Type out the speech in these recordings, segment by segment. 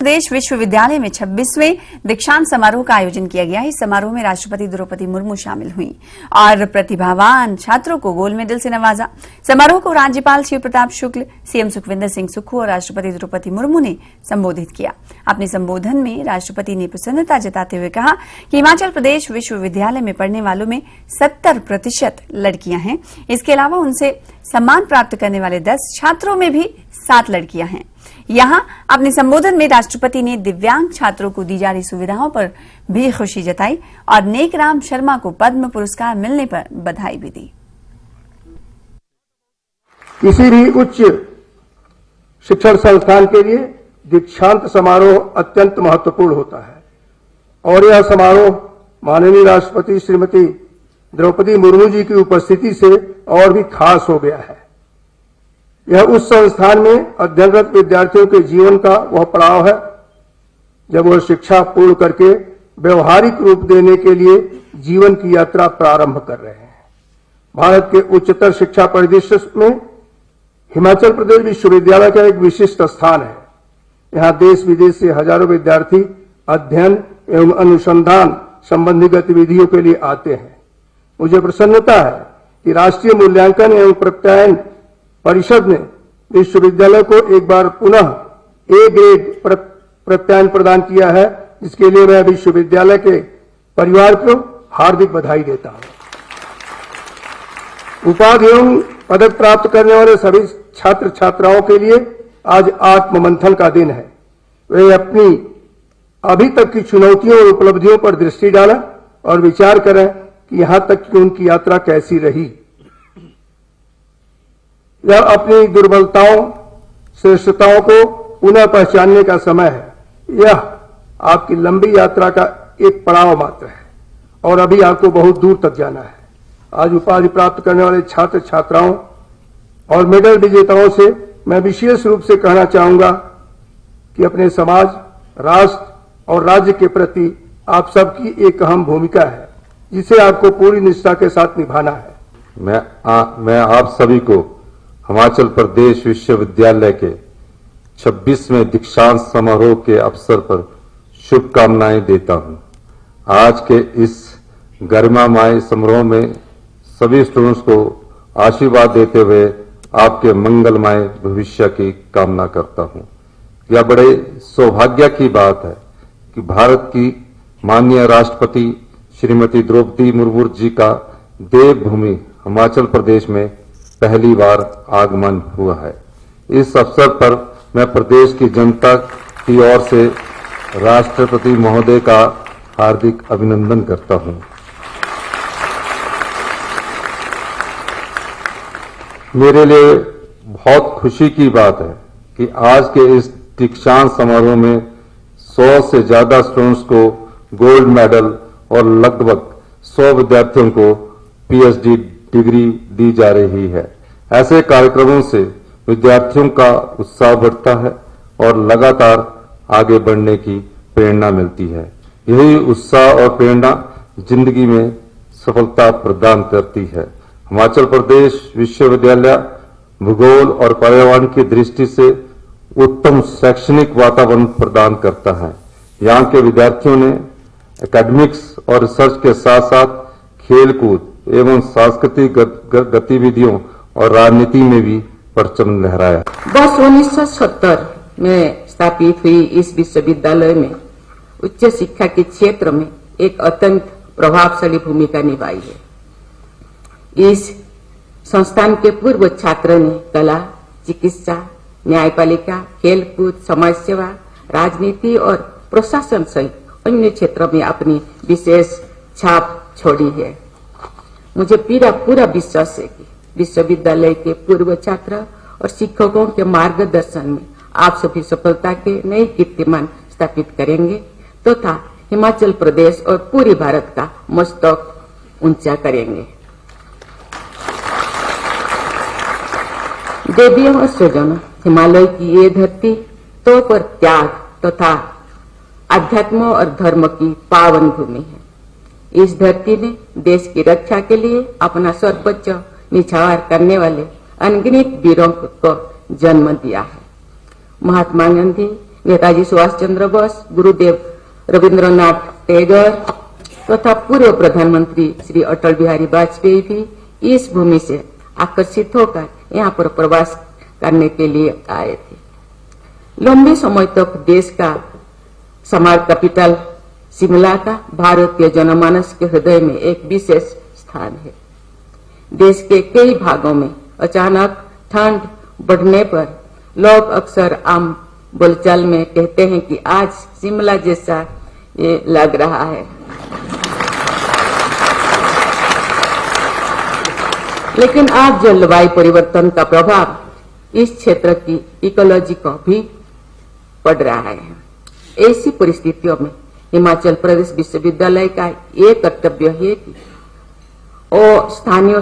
प्रदेश विश्वविद्यालय में 26वें दीक्षांत समारोह का आयोजन किया गया। इस समारोह में राष्ट्रपति द्रौपदी मुर्मू शामिल हुई और प्रतिभावान छात्रों को गोल्ड मेडल से नवाजा। समारोह को राज्यपाल शिव प्रताप शुक्ल, सीएम सुखविंदर सिंह सुक्खू और राष्ट्रपति द्रौपदी मुर्मू ने संबोधित किया। अपने संबोधन में राष्ट्रपति ने प्रसन्नता जताते हुए कहा कि हिमाचल प्रदेश विश्वविद्यालय में पढ़ने वालों में 70% लड़कियां हैं। इसके अलावा उनसे सम्मान प्राप्त करने वाले 10 छात्रों में भी 7 लड़कियां हैं। यहां अपने संबोधन में राष्ट्रपति ने दिव्यांग छात्रों को दी जा रही सुविधाओं पर भी खुशी जताई और नेकराम शर्मा को पद्म पुरस्कार मिलने पर बधाई भी दी। किसी भी उच्च शिक्षण संस्थान के लिए दीक्षांत समारोह अत्यंत महत्वपूर्ण होता है और यह समारोह माननीय राष्ट्रपति श्रीमती द्रौपदी मुर्मू जी की उपस्थिति से और भी खास हो गया है। यह उस संस्थान में अध्ययनरत विद्यार्थियों के जीवन का वह पड़ाव है जब वह शिक्षा पूर्ण करके व्यवहारिक रूप देने के लिए जीवन की यात्रा प्रारंभ कर रहे हैं। भारत के उच्चतर शिक्षा परिदृश्य में हिमाचल प्रदेश विश्वविद्यालय का एक विशिष्ट स्थान है। यहाँ देश विदेश से हजारों विद्यार्थी अध्ययन एवं अनुसंधान संबंधी गतिविधियों के लिए आते हैं। मुझे प्रसन्नता है कि राष्ट्रीय मूल्यांकन एवं प्रत्यायन परिषद ने विश्वविद्यालय को एक बार पुनः ए ग्रेड प्रत्यायन प्रदान किया है, जिसके लिए मैं विश्वविद्यालय के परिवार को हार्दिक बधाई देता हूं। उपाधि एवं पदक प्राप्त करने वाले सभी छात्र छात्राओं के लिए आज आत्ममंथन का दिन है। वे अपनी अभी तक की चुनौतियों और उपलब्धियों पर दृष्टि डालें और विचार करें कि यहां तक की उनकी यात्रा कैसी रही। यह अपनी दुर्बलताओं श्रेष्ठताओं को पुनः पहचानने का समय है। यह आपकी लंबी यात्रा का एक पड़ाव मात्र है और अभी आपको बहुत दूर तक जाना है। आज उपाधि प्राप्त करने वाले छात्र छात्राओं और मेडल विजेताओं से मैं विशेष रूप से कहना चाहूंगा कि अपने समाज, राष्ट्र और राज्य के प्रति आप सबकी एक अहम भूमिका है, जिसे आपको पूरी निष्ठा के साथ निभाना है। मैं आप सभी को हिमाचल प्रदेश विश्वविद्यालय के 26वें दीक्षांत समारोह के अवसर पर शुभकामनाएं देता हूं। आज के इस गरिमामय समारोह में सभी स्टूडेंट्स को आशीर्वाद देते हुए आपके मंगलमय भविष्य की कामना करता हूं। यह बड़े सौभाग्य की बात है कि भारत की माननीय राष्ट्रपति श्रीमती द्रौपदी मुर्मू जी का देवभूमि हिमाचल प्रदेश में पहली बार आगमन हुआ है। इस अवसर पर मैं प्रदेश की जनता की ओर से राष्ट्रपति महोदय का हार्दिक अभिनंदन करता हूं। मेरे लिए बहुत खुशी की बात है कि आज के इस दीक्षांत समारोह में 100 से ज्यादा स्टूडेंट्स को गोल्ड मेडल और लगभग 100 विद्यार्थियों को पीएचडी डिग्री दी जा रही है। ऐसे कार्यक्रमों से विद्यार्थियों का उत्साह बढ़ता है और लगातार आगे बढ़ने की प्रेरणा मिलती है। यही उत्साह और प्रेरणा जिंदगी में सफलता प्रदान करती है। हिमाचल प्रदेश विश्वविद्यालय भूगोल और पर्यावरण की दृष्टि से उत्तम शैक्षणिक वातावरण प्रदान करता है। यहाँ के विद्यार्थियों ने एकेडमिक्स और रिसर्च के साथ साथ खेलकूद एवं सांस्कृतिक गतिविधियों और राजनीति में भी परचम लहराया। वर्ष 1970 में स्थापित हुई इस विश्वविद्यालय में उच्च शिक्षा के क्षेत्र में एक अत्यंत प्रभावशाली भूमिका निभाई है। इस संस्थान के पूर्व छात्रों ने कला, चिकित्सा, न्यायपालिका, खेलकूद, समाज सेवा, राजनीति और प्रशासन सहित अन्य क्षेत्रों में अपनी विशेष छाप छोड़ी है। मुझे पूरा विश्वास है कि विश्वविद्यालय के पूर्व छात्र और शिक्षकों के मार्गदर्शन में आप सभी सफलता के नए कीर्तिमान स्थापित करेंगे तथा हिमाचल प्रदेश और पूरे भारत का मस्तक ऊंचा करेंगे। देवियों और स्वजनों, हिमालय की ये धरती तो पर त्याग तथा अध्यात्म और धर्म की पावन भूमि है। इस धरती ने देश की रक्षा के लिए अपना सर्वोच्च निछावर करने वाले अनगिनत वीरों को जन्म दिया है। महात्मा गांधी नेताजी सुभाष चंद्र बोस, गुरुदेव रविंद्रनाथ टैगोर तथा पूर्व प्रधानमंत्री श्री अटल बिहारी वाजपेयी भी इस भूमि से आकर्षित होकर यहाँ पर प्रवास करने के लिए आए थे। लंबे समय तक देश का स्मार्ट कैपिटल शिमला का भारतीय जनमानस के हृदय में एक विशेष स्थान है। देश के कई भागों में अचानक ठंड बढ़ने पर लोग अक्सर आम बोलचाल में कहते हैं कि आज शिमला जैसा ये लग रहा है। लेकिन आज जलवायु परिवर्तन का प्रभाव इस क्षेत्र की इकोलॉजी को भी पड़ रहा है। ऐसी परिस्थितियों में हिमाचल प्रदेश विश्वविद्यालय का ये कर्तव्य है कि वो स्थानीय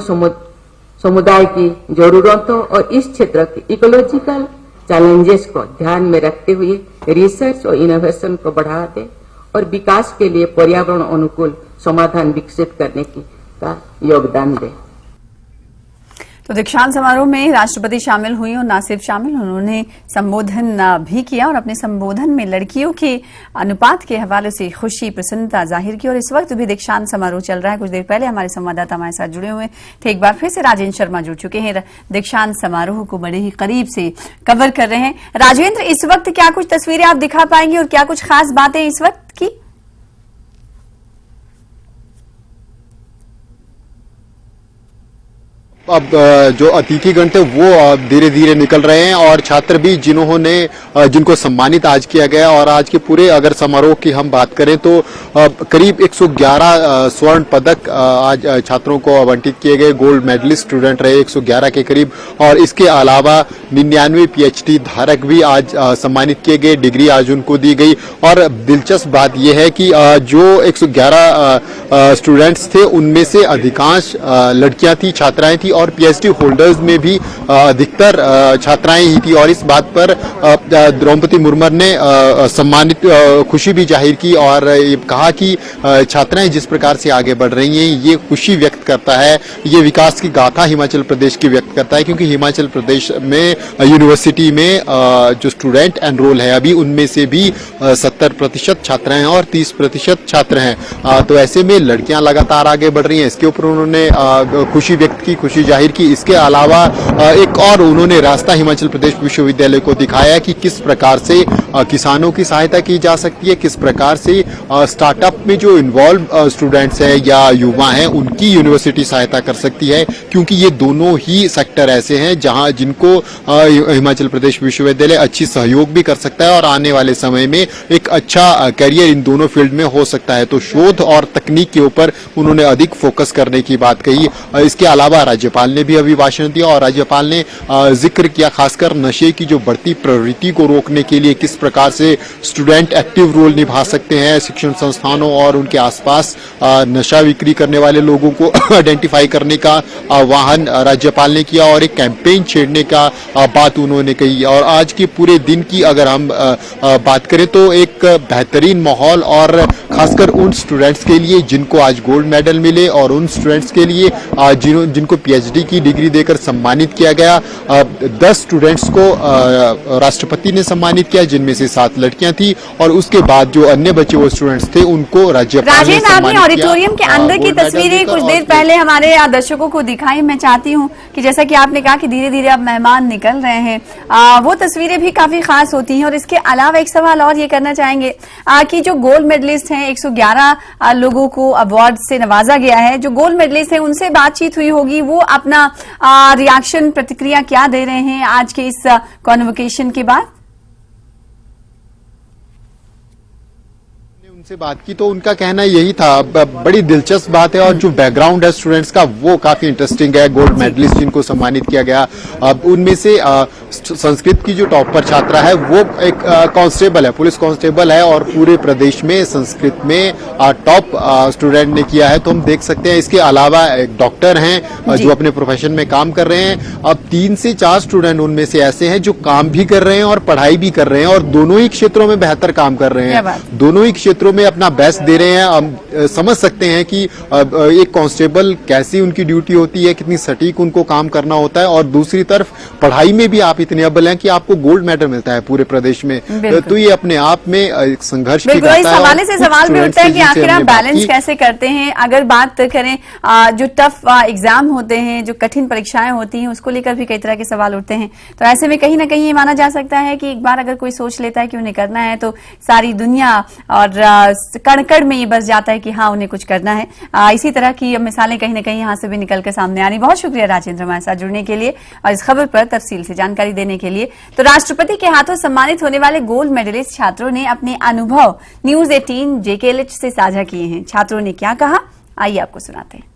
समुदाय की जरूरतों और इस क्षेत्र की इकोलॉजिकल चैलेंजेस को ध्यान में रखते हुए रिसर्च और इनोवेशन को बढ़ावा दे और विकास के लिए पर्यावरण अनुकूल समाधान विकसित करने का योगदान दे। तो दीक्षांत समारोह में राष्ट्रपति शामिल हुई और न सिर्फ शामिल, उन्होंने संबोधन भी किया और अपने संबोधन में लड़कियों के अनुपात के हवाले से खुशी प्रसन्नता जाहिर की। और इस वक्त भी दीक्षांत समारोह चल रहा है। कुछ देर पहले हमारे संवाददाता हमारे साथ जुड़े हुए थे। एक बार फिर से राजेंद्र शर्मा जुड़ चुके हैं, दीक्षांत समारोह को बड़े ही करीब से कवर कर रहे हैं। राजेंद्र, इस वक्त क्या कुछ तस्वीरें आप दिखा पाएंगे और क्या कुछ खास बातें इस वक्त की? अब जो अतिथिगण थे वो धीरे धीरे निकल रहे हैं और छात्र भी जिनको सम्मानित आज किया गया। और आज के पूरे अगर समारोह की हम बात करें तो करीब 111 स्वर्ण पदक आज छात्रों को आवंटित किए गए। गोल्ड मेडलिस्ट स्टूडेंट रहे 111 के करीब, और इसके अलावा 99 PhD धारक भी आज सम्मानित किए गए। डिग्री आज उनको दी गई। और दिलचस्प बात यह है कि जो 111 स्टूडेंट्स थे उनमें से अधिकांश लड़कियां थी, छात्राएं थी, और PhD होल्डर्स में भी अधिकतर छात्राएं ही थी। और इस बात पर द्रौपदी मुर्मू ने सम्मानित खुशी भी जाहिर की और ये कहा कि छात्राएं जिस प्रकार से आगे बढ़ रही हैं ये खुशी व्यक्त करता है, ये विकास की गाथा हिमाचल प्रदेश की व्यक्त करता है। क्योंकि हिमाचल प्रदेश में यूनिवर्सिटी में जो स्टूडेंट एनरोल है अभी उनमें से भी 70% छात्राएं और 30% छात्र हैं। तो ऐसे में लड़कियां लगातार आगे बढ़ रही हैं, इसके ऊपर उन्होंने खुशी व्यक्त की, खुशी जाहिर की। इसके अलावा एक और उन्होंने रास्ता हिमाचल प्रदेश विश्वविद्यालय को दिखाया कि किस प्रकार से किसानों की सहायता की जा सकती है, किस प्रकार से स्टार्टअप में जो इन्वॉल्व स्टूडेंट्स हैं या युवा हैं उनकी यूनिवर्सिटी सहायता कर सकती है। क्योंकि ये दोनों ही सेक्टर ऐसे हैं जहां जिनको हिमाचल प्रदेश विश्वविद्यालय अच्छी सहयोग भी कर सकता है और आने वाले समय में एक अच्छा करियर इन दोनों फील्ड में हो सकता है। तो शोध और तकनीक के ऊपर उन्होंने अधिक फोकस करने की बात कही। इसके अलावा राज्यपाल ने भी अभिभाषण दिया और राज्यपाल ने जिक्र किया खासकर नशे की जो बढ़ती प्रवृत्ति को रोकने के लिए किस प्रकार से स्टूडेंट एक्टिव रोल निभा सकते हैं। शिक्षण संस्थानों और उनके आसपास नशा बिक्री करने वाले लोगों को आइडेंटिफाई करने का आह्वान राज्यपाल ने किया और एक कैंपेन छेड़ने का बात उन्होंने कही। और आज के पूरे दिन की अगर हम बात करें तो एक बेहतरीन माहौल, और खासकर उन स्टूडेंट्स के लिए जिनको आज गोल्ड मेडल मिले और उन स्टूडेंट्स के लिए जिनको PhD की डिग्री देकर सम्मानित किया गया। 10 स्टूडेंट्स को राष्ट्रपति ने सम्मानित किया जिनमें से 7 लड़कियां थी, और उसके बाद जो अन्य बचे वो स्टूडेंट्स थे उनको राज्यपाल ने सम्मानित किया। ऑडिटोरियम के अंदर की तस्वीरें कुछ देर पहले हमारे दर्शकों को दिखाई। मैं चाहती हूं कि जैसा कि आपने कहा कि धीरे धीरे अब मेहमान निकल रहे हैं, वो तस्वीरें भी काफी खास होती हैं। और इसके अलावा एक सवाल और ये करना चाहेंगे कि जो गोल्ड मेडलिस्ट हैं 111 लोगों को अवार्ड से नवाजा गया है, जो गोल्ड मेडलिस्ट हैं उनसे बातचीत हुई होगी, वो अपना रिएक्शन प्रतिक्रिया क्या दे रहे हैं आज के इस कॉन्वोकेशन के बाद? से बात की तो उनका कहना यही था। बड़ी दिलचस्प बात है और जो बैकग्राउंड है स्टूडेंट्स का वो काफी इंटरेस्टिंग है। गोल्ड मेडलिस्ट जिनको सम्मानित किया गया उनमें से संस्कृत की जो टॉपर छात्रा है वो एक कांस्टेबल है, पुलिस कांस्टेबल है और पूरे प्रदेश में संस्कृत में टॉप स्टूडेंट ने किया है। तो हम देख सकते हैं। इसके अलावा एक डॉक्टर हैं जो अपने प्रोफेशन में काम कर रहे हैं। अब 3 से 4 स्टूडेंट उनमें से ऐसे हैं जो काम भी कर रहे हैं और पढ़ाई भी कर रहे हैं और दोनों ही क्षेत्रों में बेहतर काम कर रहे हैं। दोनों ही क्षेत्रों क्षेत्रों में अपना बेस्ट दे रहे हैं। हम समझ सकते हैं कि एक कांस्टेबल कैसी उनकी ड्यूटी होती है, कितनी सटीक उनको काम करना होता है, और दूसरी तरफ पढ़ाई में भी आप इतने अव्वल हैं कि आपको गोल्ड मेडल मिलता है पूरे प्रदेश में। तो ये अपने आप में एक संघर्ष की बिल्कुल, इस गाथा है। हवाले से सवाल भी उठता है कि आखिर आप बैलेंस कैसे करते हैं। अगर बात करें जो टफ एग्जाम होते हैं, जो कठिन परीक्षाएं होती हैं, उसको लेकर भी कई तरह के सवाल उठते हैं। तो ऐसे में कहीं ना कहीं ये माना जा सकता है कि एक बार अगर कोई सोच लेता है कि उन्हें करना है तो सारी दुनिया और कण-कण में ये बस जाता है कि हाँ उन्हें कुछ करना है। इसी तरह की मिसालें कहीं ना कहीं यहाँ से भी निकल कर सामने आ रही। बहुत शुक्रिया राजेंद्र हमारे साथ जुड़ने के लिए और इस खबर पर तफसील से जानकारी देने के लिए। तो राष्ट्रपति के हाथों सम्मानित होने वाले गोल्ड मेडलिस्ट छात्रों ने अपने अनुभव न्यूज 18 JKLH से साझा किए हैं। छात्रों ने क्या कहा, आइए आपको सुनाते हैं।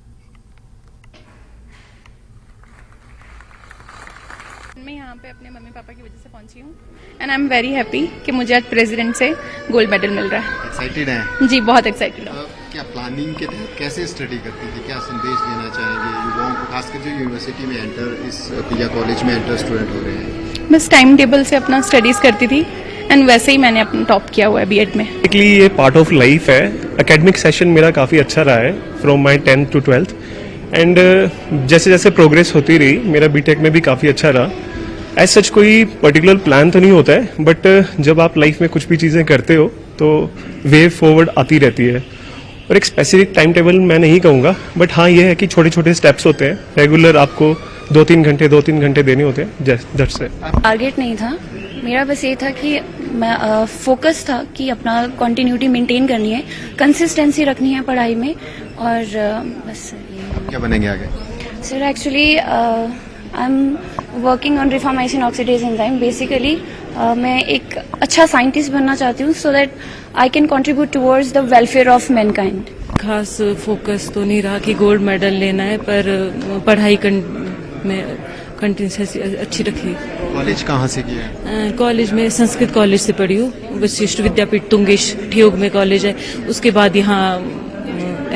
मैं यहाँ पे अपने मम्मी पापा की वजह से पहुंची हूँ and I am very happy कि मुझे आज प्रेसिडेंट से गोल्ड मेडल मिल रहा है। एक्साइटेड हैं? जी बहुत एक्साइटेड हूँ। क्या प्लानिंग के तहत कैसे स्टडी करती थी, क्या संदेश देना चाहेंगे युवाओं को, खासकर जो यूनिवर्सिटी में एंटर, इस या कॉलेज में एंटर स्टूडेंट हो रहे हैं? बस टाइम टेबल से अपना स्टडीज करती थी एंड वैसे ही मैंने अपना टॉप किया हुआ है B.Ed में। बेसिकली ये पार्ट ऑफ लाइफ है। एकेडमिक सेशन मेरा काफ़ी अच्छा रहा है from my 10th to 12th and जैसे जैसे प्रोग्रेस होती रही मेरा B.Tech में भी काफ़ी अच्छा रहा। एज सच कोई पर्टिकुलर प्लान तो नहीं होता है, बट जब आप लाइफ में कुछ भी चीज़ें करते हो तो वे फॉरवर्ड आती रहती है। और एक स्पेसिफिक टाइम टेबल मैं नहीं कहूँगा, बट हाँ ये है कि छोटे छोटे स्टेप्स होते हैं। रेगुलर आपको 2-3 घंटे देने होते हैं जट से। टारगेट नहीं था मेरा, बस ये था कि मैं फोकस था कि अपना कंटिन्यूटी मेंटेन करनी है, कंसिस्टेंसी रखनी है पढ़ाई में और बस। क्या बनेंगे आगे? Sir actually I am working on reformation oxidase enzyme. Basically मैं एक अच्छा साइंटिस्ट बनना चाहती हूँ so that I can contribute towards the welfare of Mankind. खास फोकस तो नहीं रहा कि गोल्ड मेडल लेना है, पर पढ़ाई में कंटिन्यूस अच्छी रखी। कॉलेज कहाँ से किया? कॉलेज में संस्कृत कॉलेज से पढ़ी हूँ, वशिष्ठ विद्यापीठ तुंगेश ठियोग में कॉलेज है। उसके बाद यहाँ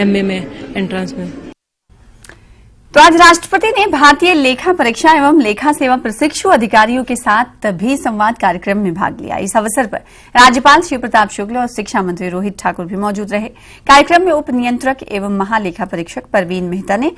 MA में एंट्रांस में। तो आज राष्ट्रपति ने भारतीय लेखा परीक्षा एवं लेखा सेवा प्रशिक्षु अधिकारियों के साथ भी संवाद कार्यक्रम में भाग लिया। इस अवसर पर राज्यपाल शिव प्रताप शुक्ल और शिक्षा मंत्री रोहित ठाकुर भी मौजूद रहे। कार्यक्रम में उप नियंत्रक एवं महालेखा परीक्षक परवीन मेहता ने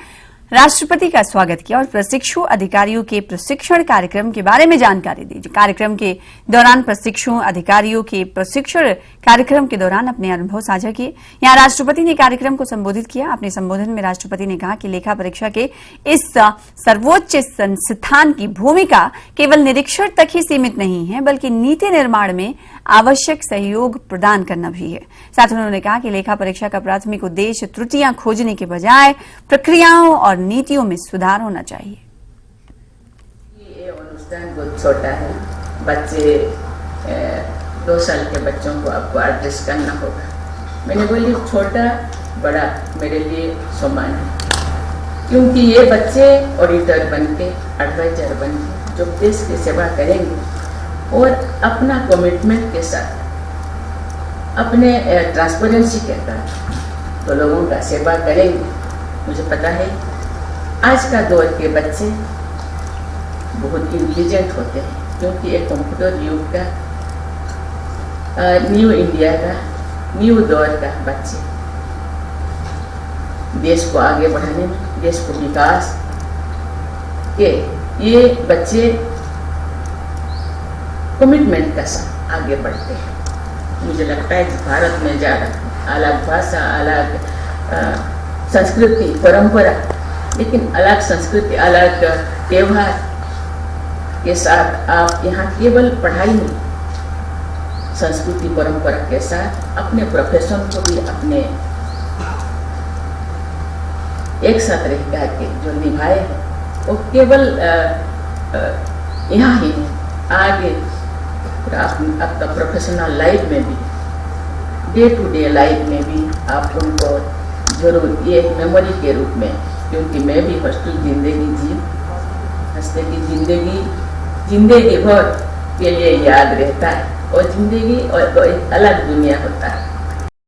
राष्ट्रपति का स्वागत किया और प्रशिक्षु अधिकारियों के प्रशिक्षण कार्यक्रम के बारे में जानकारी दी। कार्यक्रम के दौरान प्रशिक्षु अधिकारियों के प्रशिक्षण कार्यक्रम के दौरान अपने अनुभव साझा किए। यहां राष्ट्रपति ने कार्यक्रम को संबोधित किया। अपने संबोधन में राष्ट्रपति ने कहा कि लेखा परीक्षा के इस सर्वोच्च संस्थान की भूमिका केवल निरीक्षण तक ही सीमित नहीं है, बल्कि नीति निर्माण में आवश्यक सहयोग प्रदान करना भी है। साथ ही उन्होंने कहा कि लेखा परीक्षा का प्राथमिक उद्देश्य त्रुटियां खोजने के बजाय प्रक्रियाओं और नीतियों में सुधार होना चाहिए। ये अनुष्ठान बहुत छोटा है, बच्चे 2 साल के बच्चों को आपको एड्रेस करना होगा। मैंने बोली छोटा बड़ा मेरे लिए समान है, क्योंकि ये बच्चे ऑडिटर बन के, एडवाइजर बन के जो देश की सेवा करेंगे और अपना कमिटमेंट के साथ, अपने ट्रांसपेरेंसी के साथ तो लोगों का सेवा करेंगे। मुझे पता है आज का दौर के बच्चे बहुत इंटेलिजेंट होते हैं, क्योंकि एक कंप्यूटर युग का, न्यू इंडिया का, न्यू दौर का बच्चे देश को आगे बढ़ाने में, देश को विकास के ये बच्चे कमिटमेंट के साथ आगे बढ़ते हैं। मुझे लगता है कि भारत में ज़्यादा अलग भाषा, अलग संस्कृति परंपरा, लेकिन अलग संस्कृति अलग त्योहार के साथ आप यहाँ केवल पढ़ाई में संस्कृति परंपरा के साथ अपने प्रोफेशन को भी अपने एक साथ रह के जो निभाए हैं वो केवल यहाँ ही आगे आपका प्रोफेशनल लाइफ में भी, डे टू डे लाइफ में भी आप उनको जरूर ये मेमोरी के रूप में, क्योंकि मैं भी हॉस्टल जिंदगी जी, हंसते की जिंदगी भर के लिए याद रहता है और जिंदगी और एक अलग दुनिया होता है।